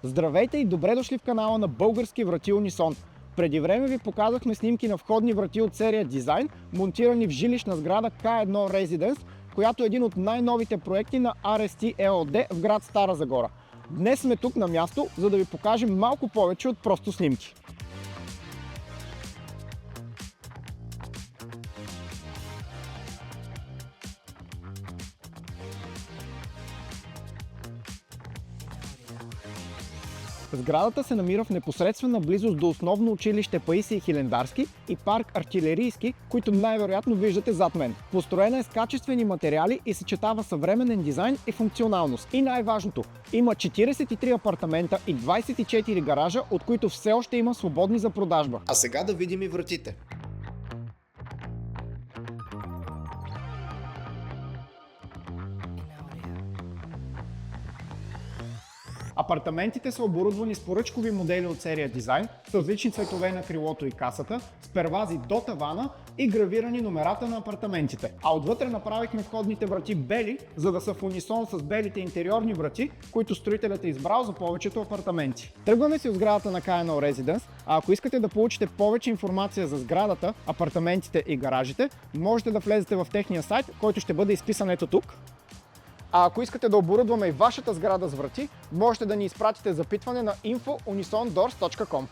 Здравейте и добре дошли в канала на Български врати Унисон. Преди време ви показахме снимки на входни врати от серия Дизайн, монтирани в жилищна сграда K1 Residence, която е един от най-новите проекти на RST EOD в град Стара Загора. Днес сме тук на място, за да ви покажем малко повече от просто снимки. Сградата се намира в непосредствена близост до основно училище Паисий Хилендарски и парк Артилерийски, които най-вероятно виждате зад мен. Построена е с качествени материали и съчетава съвременен дизайн и функционалност. И най-важното, има 43 апартамента и 24 гаража, от които все още има свободни за продажба. А сега да видим и вратите. Апартаментите са оборудвани с поръчкови модели от серия Дизайн, с различни цветове на крилото и касата, с первази до тавана и гравирани номерата на апартаментите. А отвътре направихме входните врати бели, за да са в унисон с белите интериорни врати, които строителят е избрал за повечето апартаменти. Тръгваме си от сградата на K1 Residence, а ако искате да получите повече информация за сградата, апартаментите и гаражите, можете да влезете в техния сайт, който ще бъде изписан ето тук. А ако искате да оборудваме и вашата сграда с врати, можете да ни изпратите запитване на info@unisondoors.com.